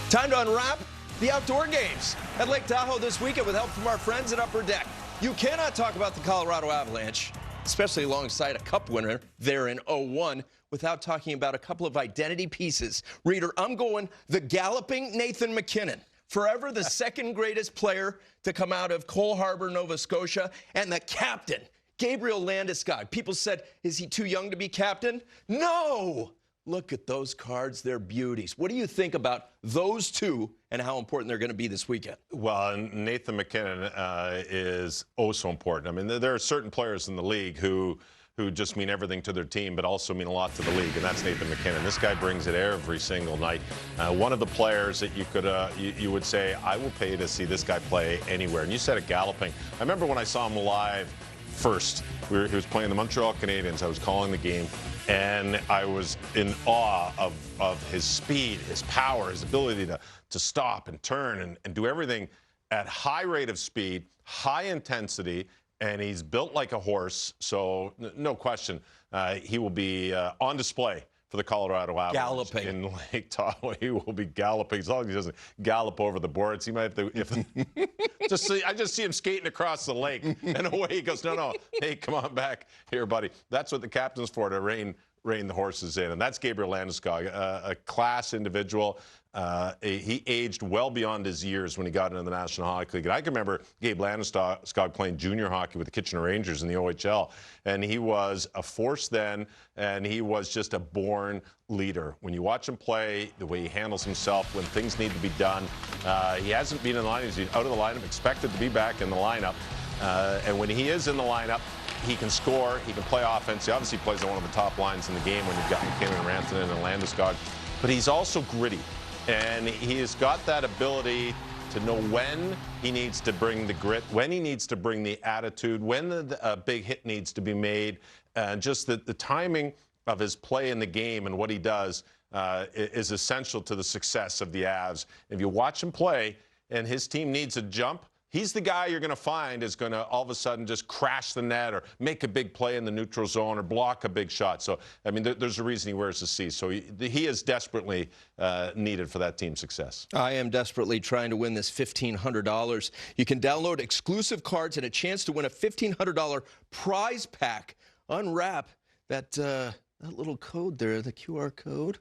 Time to unwrap the outdoor games at Lake Tahoe this weekend with help from our friends at Upper Deck. You cannot talk about the Colorado Avalanche, especially alongside a cup winner there in 01, without talking about a couple of identity pieces. Reader, I'm going the galloping Nathan MacKinnon, forever the second greatest player to come out of Cole Harbour, Nova Scotia, and the captain, Gabriel Landeskog. People said, is he too young to be captain? No! Look at those cards. They're beauties. What do you think about those two and how important they're going to be this weekend? Well, Nathan MacKinnon is oh so important. I mean, there are certain players in the league who just mean everything to their team, but also mean a lot to the league, and that's Nathan MacKinnon. This guy brings it every single night. One of the players that you could you would say, I will pay to see this guy play anywhere. And you said it, galloping. I remember when I saw him live first. He was playing the Montreal Canadiens. I was calling the game, and I was in awe of his speed, his power, his ability to stop and turn and do everything at high rate of speed, high intensity, and he's built like a horse. So no question, he will be on display for the Colorado Avalanche. Galloping. In Lake Tahoe. He will be galloping. As long as he doesn't gallop over the boards, he might have to. I just see him skating across the lake, and away he goes. No, hey, come on back here, buddy. That's what the captain's for, to rein the horses in, and that's Gabriel Landeskog, a class individual. He aged well beyond his years when he got into the National Hockey League. And I can remember Gabe Landeskog playing junior hockey with the Kitchener Rangers in the OHL, and he was a force then, and he was just a born leader. When you watch him play, the way he handles himself when things need to be done, he hasn't been in the lineup. He's out of the lineup, expected to be back in the lineup, and when he is in the lineup, he can score, he can play offense. He obviously plays on one of the top lines in the game when you've got MacKinnon, Rantanen, and Landeskog, but he's also gritty. And he has got that ability to know when he needs to bring the grit, when he needs to bring the attitude, when the big hit needs to be made. Just the timing of his play in the game and what he does is essential to the success of the Avs. If you watch him play and his team needs a jump, he's the guy you're going to find is going to all of a sudden just crash the net or make a big play in the neutral zone or block a big shot. So, I mean, there's a reason he wears the C. So he is desperately needed for that team's success. I am desperately trying to win this $1,500. You can download exclusive cards and a chance to win a $1,500 prize pack. Unwrap that little code there, the QR code.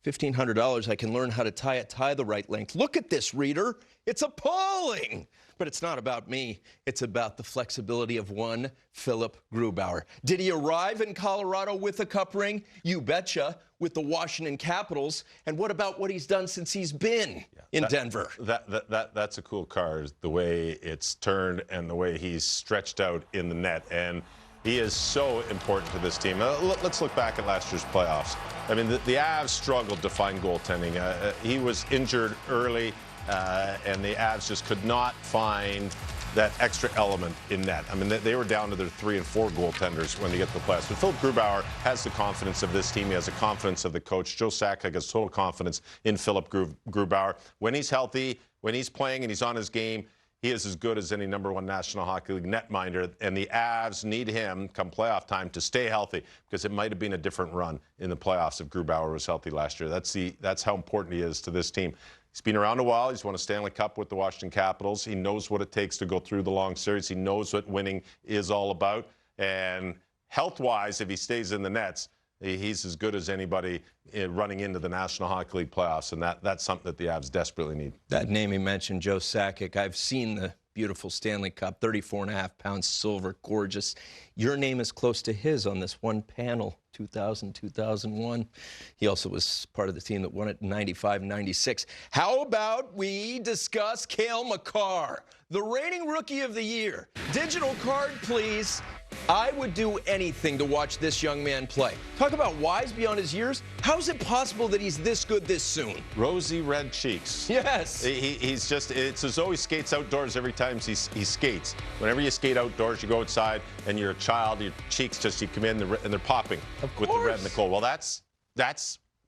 $1,500, I can learn how to tie the right length. Look at this, reader. It's appalling. But it's not about me. It's about the flexibility of one Philipp Grubauer. Did he arrive in Colorado with a cup ring? You betcha, with the Washington Capitals. And what about what he's done since he's been in Denver? That's a cool card, the way it's turned and the way he's stretched out in the net. And he is so important to this team. Let's look back at last year's playoffs. I mean, the Avs struggled to find goaltending. He was injured early, and the Avs just could not find that extra element in net. I mean, they were down to their 3 and 4 goaltenders when they get to the playoffs. But Philipp Grubauer has the confidence of this team. He has the confidence of the coach. Joe Sakic has total confidence in Philipp Grubauer. When he's healthy, when he's playing and he's on his game, he is as good as any #1 National Hockey League netminder, and the Avs need him come playoff time to stay healthy, because it might have been a different run in the playoffs if Grubauer was healthy last year. That's how important he is to this team. He's been around a while. He's won a Stanley Cup with the Washington Capitals. He knows what it takes to go through the long series. He knows what winning is all about. And health-wise, if he stays in the nets, he's as good as anybody running into the National Hockey League playoffs, and that's something that the Avs desperately need. That name he mentioned, Joe Sakic. I've seen the beautiful Stanley Cup, 34.5 pounds silver, gorgeous. Your name is close to his on this one panel, 2000, 2001. He also was part of the team that won it in 95, 96. How about we discuss Kale McAllister, the reigning Rookie of the Year? Digital card, please. I would do anything to watch this young man play. Talk about wise beyond his years. How is it possible that he's this good this soon? Rosy red cheeks. Yes. He's just, it's as though he skates outdoors every time he skates. Whenever you skate outdoors, you go outside and you're a child, your cheeks just, you come in and they're popping with the red and the cold. Well, that's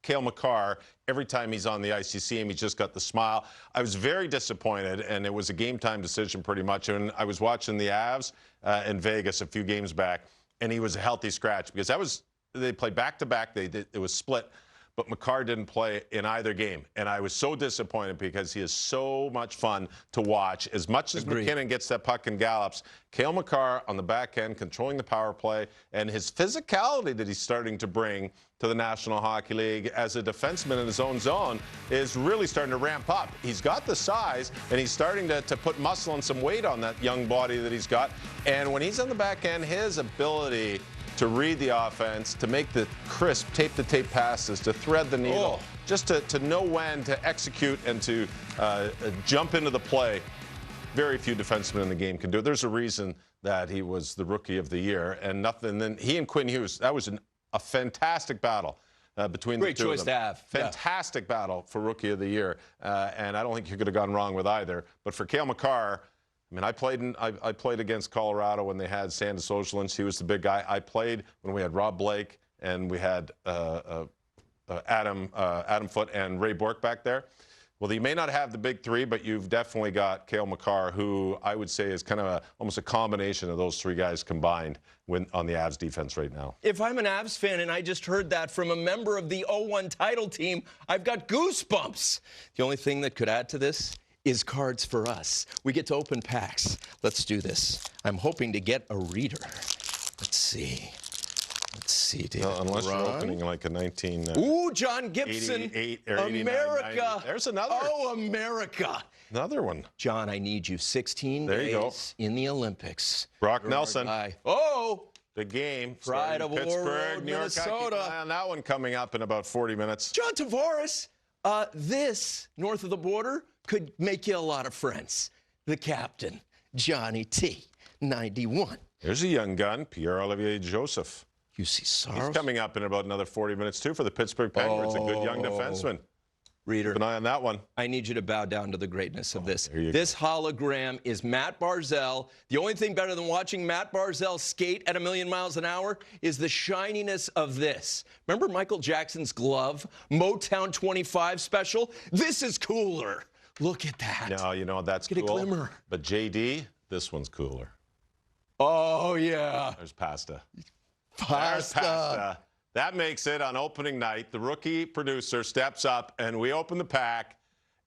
Kale McAllister. Every time he's on the ice, you see him, he's just got the smile. I was very disappointed, and it was a game-time decision pretty much. And I was watching the Avs in Vegas a few games back, and he was a healthy scratch because they played back-to-back. It was split. but Makar didn't play in either game. And I was so disappointed because he is so much fun to watch. As much as McKinnon gets that puck and gallops, Kale McAllister on the back end, controlling the power play, and his physicality that he's starting to bring to the National Hockey League as a defenseman in his own zone is really starting to ramp up. He's got the size, and he's starting to put muscle and some weight on that young body that he's got. And when he's on the back end, his ability to read the offense, to make the crisp tape-to-tape passes, to thread the needle, just to know when to execute and to jump into the play. Very few defensemen in the game can do it. There's a reason that he was the Rookie of the Year, and nothing. Then he and Quinn Hughes, that was a fantastic battle between the two of them. Great choice to have. Fantastic battle for Rookie of the Year, and I don't think you could have gone wrong with either. But for Kale McAllister, I mean, I played against Colorado when they had Sandis Ojelins. He was the big guy. I played when we had Rob Blake and we had Adam Foote and Ray Bourque back there. Well, you may not have the big three, but you've definitely got Kale McAllister, who I would say is kind of almost a combination of those three guys combined on the Avs defense right now. If I'm an Avs fan and I just heard that from a member of the 0-1 title team, I've got goosebumps. The only thing that could add to this is cards for us. We get to open packs. Let's do this. I'm hoping to get a reader. Let's see. David. Unless you're opening like a 19... Ooh, John Gibson. 88 or America. 90. There's another. Oh, America. Another one. John, I need you. 16 there you days in the Olympics. Brock Nelson. Oh! The game. Pride of Pittsburgh, New York, Minnesota. And that one coming up in about 40 minutes. John Tavares, this, north of the border, could make you a lot of friends. The captain, Johnny T, 91. There's a young gun, Pierre-Olivier Joseph. UC Saros. He's coming up in about another 40 minutes, too, for the Pittsburgh Penguins. A good young defenseman. Reader. Keep an eye on that one. I need you to bow down to the greatness of this. This hologram is Matt Barzal. The only thing better than watching Matt Barzal skate at 1,000,000 miles an hour is the shininess of this. Remember Michael Jackson's glove? Motown 25 special? This is cooler. Look at that. No, you know, that's cool. Get a glimmer. But JD, this one's cooler. Oh, yeah. There's pasta. Pasta. There's pasta. That makes it on opening night. The rookie producer steps up, and we open the pack,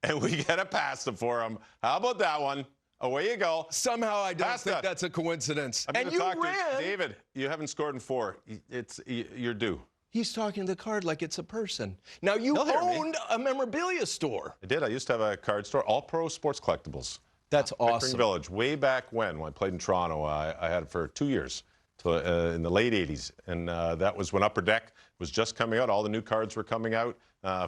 and we get a pasta for him. How about that one? Away you go. Somehow I don't think that's a coincidence. And you ran. David, you haven't scored in 4. You're due. He's talking to the card like it's a person. Now, you owned a memorabilia store. I did. I used to have a card store, All Pro Sports Collectibles. That's awesome. Pickering Village. Way back when I played in Toronto, I had it for 2 years. In the late 80s, and that was when Upper Deck was just coming out. All the new cards were coming out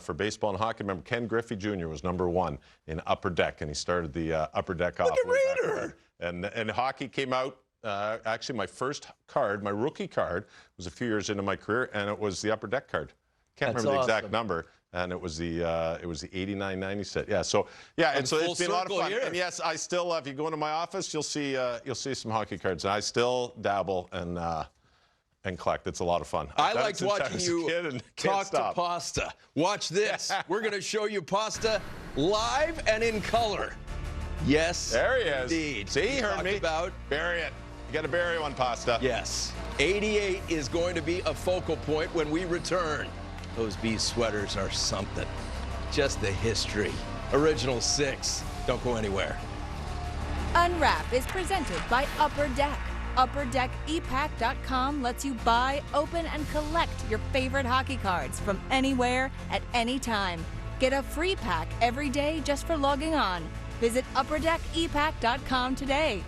for baseball and hockey. Remember, Ken Griffey Jr. was #1 in Upper Deck, and he started the Upper Deck off. Look at Reader! And hockey came out. Actually, my first card, my rookie card, was a few years into my career, and it was the Upper Deck card. Can't remember the exact number. And it was the 89-90 set. Yeah. So yeah, it's been a lot of fun. Here. And yes, I still, if you go into my office, you'll see some hockey cards. And I still dabble and collect. It's a lot of fun. I liked watching you talk to pasta. Watch this. We're going to show you pasta live and in color. Yes. There he is. Indeed. See, he heard me. Bury it. You got to bury one, pasta. Yes. 88 is going to be a focal point when we return. Those Bees sweaters are something. Just the history. Original 6. Don't go anywhere. Unwrap is presented by Upper Deck. UpperDeckEpack.com lets you buy, open, and collect your favorite hockey cards from anywhere at any time. Get a free pack every day just for logging on. Visit UpperDeckEpack.com today.